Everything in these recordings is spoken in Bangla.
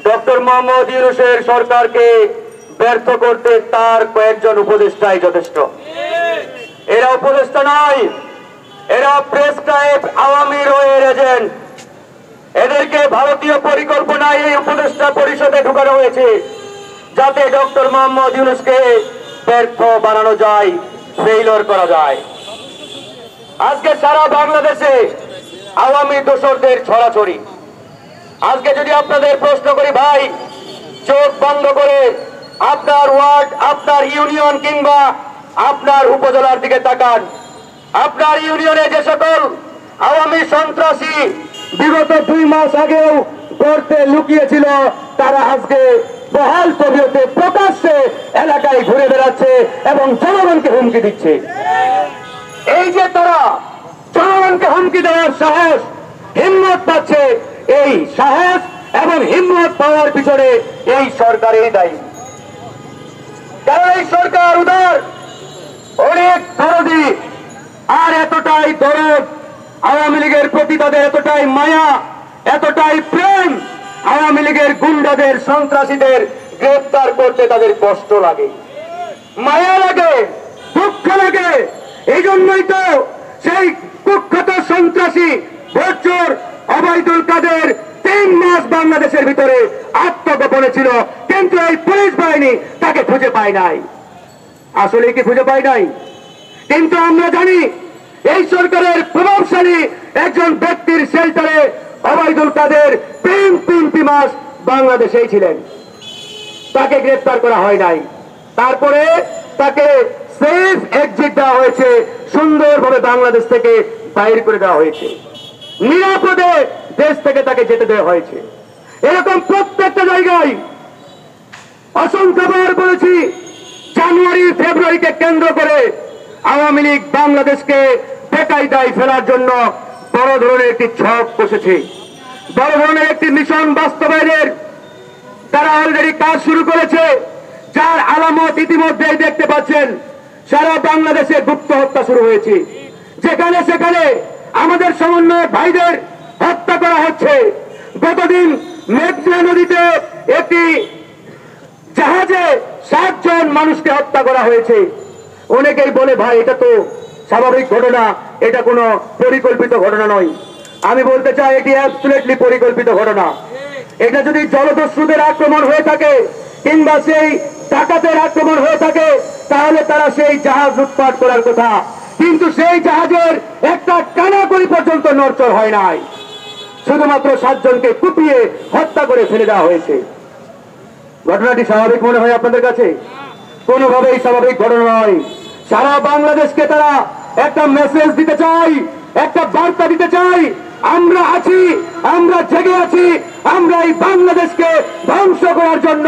ডক্টর মোহাম্মদ ইউনূসের সরকারকে ব্যর্থ করতে তার কয়েকজন উপদেষ্টাই যথেষ্ট। এরা উপদেষ্টা নয়, এরা প্রেসক্রাইব আওয়ামী রয়ের এজেন্ট। এদেরকে ভারতীয় পরিকল্পনায় এই উপদেষ্টা পরিষদে ঢুকানো হয়েছে যাতে ডক্টর মোহাম্মদ ইউনূসকে ব্যর্থ বানানো যায়, ফেইলিওর করা যায়। আজকে সারা বাংলাদেশে আওয়ামী দোসরদের ছড়াছড়ি। আজকে যদি আপনাদের প্রশ্ন করি, ভাই চোখ বন্ধ করে আপনার ওয়ার্ড, আপনার ইউনিয়ন কিংবা আপনার উপজেলার দিকে তাকান। আপনার ইউনিয়নে যে সকল আওয়ামী সন্ত্রাসী বিগত 2 মাস আগেও গর্তে লুকিয়েছিল, তারা আজকে বহাল তবিয়তে প্রকাশ্যে এলাকায় ঘুরে বেড়াচ্ছে এবং জনগণকে হুমকি দিচ্ছে। এই যে তারা জনগণকে হুমকি দেওয়ার সাহস, হিম্মত পাচ্ছে, এই সাহস এবং হিম্মত পাওয়ার পিছনে এই সরকারই দায়ী। কারণ এই সরকার উদার, অনেক দরদি, আর এতটাই দরদ আওয়ামী লীগের প্রতি তাদের এতটাই মায়া, এতটাই প্রেম, আওয়ামী লীগের গুন্ডাদের, সন্ত্রাসীদের গ্রেফতার করতে তাদের কষ্ট লাগে, মায়া লাগে, দুঃখ লাগে। এই জন্যই তো সেই কুখ্যাত সন্ত্রাসী ভোটচোর ওবায়দুল কাদের 3 মাস বাংলাদেশের ভিতরে আত্মগোপনে ছিল, কিন্তু এই পুলিশ বাহিনী তাকে খুঁজে পায় নাই। আসলে কি খুঁজে পায় নাই? কিন্তু আমরা জানি এই সরকারের প্রভাবশালী একজন ব্যক্তির শেল্টারে ওবায়দুল কাদের 3 মাস বাংলাদেশেই ছিলেন, তাকে গ্রেফতার করা হয় নাই। তারপরে তাকে সেফ এক্সিট দেওয়া হয়েছে, সুন্দরভাবে বাংলাদেশ থেকে বাইর করে দেওয়া হয়েছে, নিরাপদে দেশ থেকে তাকে যেতে দেওয়া হয়েছে। এরকম প্রত্যেকটা জায়গায় অসংখ্যবার বলেছি, জানুয়ারি ফেব্রুয়ারিকে কেন্দ্র করে আওয়ামী লীগ বাংলাদেশকে বেকায়দায় ফেলার জন্য বড় ধরনের একটি ছক কষেছে, বড় ধরনের একটি মিশন বাস্তবায়নের তারা অলরেডি কাজ শুরু করেছে, যার আলামত ইতিমধ্যেই দেখতে পাচ্ছেন। সারা বাংলাদেশে গুপ্ত হত্যা শুরু হয়েছে, যেখানে সেখানে আমাদের সমন্বয়ক ভাইদের হত্যা করা হচ্ছে। গতদিন মেঘনা নদীতে একটি জাহাজে 7 জন মানুষকে হত্যা করা হয়েছে। অনেকেই বলে, ভাই এটা তো স্বাভাবিক ঘটনা, এটা কোনো পরিকল্পিত ঘটনা নয়। আমি বলতে চাই এটি অ্যাবসলিউটলি পরিকল্পিত ঘটনা। এটা যদি জলদস্যুদের আক্রমণ হয়ে থাকে কিংবা সেই ডাকাতের আক্রমণ হয়ে থাকে, তাহলে তারা সেই জাহাজ লুটপাট করার কথা, কিন্তু সেই জাহাজের একটা কানাকড়ি পর্যন্ত নড়চড় হয় নাই, শুধুমাত্র 7 জনকে কুপিয়ে হত্যা করে ফেলে দেওয়া হয়েছে। ঘটনাটি স্বাভাবিক মনে হয় আপনাদের কাছে? কোনোভাবেই স্বাভাবিক ঘটনা নয়। সারা বাংলাদেশকে তারা একটা মেসেজ দিতে চাই, একটা বার্তা দিতে চাই, আমরা আছি, আমরা জেগে আছি, আমরা এই বাংলাদেশকে ধ্বংস করার জন্য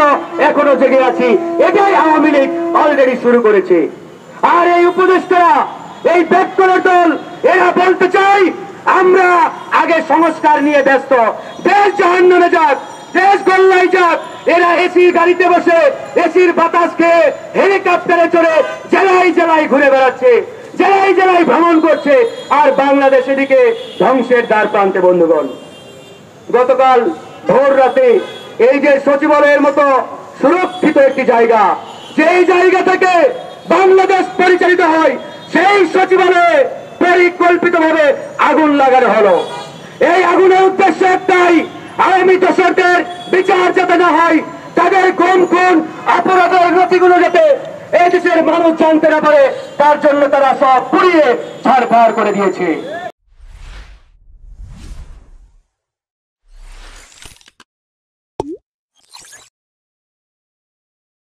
এখনো জেগে আছি। এটাই আওয়ামী লীগ অলরেডি শুরু করেছে। আর এই উপদেষ্টারা, এই ব্যাককলের দল, এরা বলতে চাই আমরা আগে সংস্কার নিয়ে ব্যস্ত, দেশ জাহান্নামে যাক, দেশ গোল্লায় যাক। এরা এসির গাড়িতে বসে এসির বাতাস খেয়ে হেলিকপ্টারে চড়ে জেলায় জেলায় ঘুরে বেড়াচ্ছে, জেলায় জেলায় ভ্রমণ করছে, আর বাংলাদেশ এদিকে ধ্বংসের দ্বার প্রান্তে। বন্ধুগণ, গতকাল ভোর রাতে এই যে সচিবালয়ের মতো সুরক্ষিত একটি জায়গা, যেই জায়গা থেকে বাংলাদেশ পরিচালিত হয়, সেই সচিবালয়ে পরিকল্পিতভাবে আগুন লাগানো হলো। এই আগুনের উদ্দেশ্য একটাই, আওয়ামী দোসরদের বিচার যাতে না হয়, তাদের গুম খুন অপরাধের নথিগুলো যাতে এই দেশের মানুষ জানতে না পারে, তার জন্য তারা সব পুড়িয়ে ছাড়খাড় করে দিয়েছে।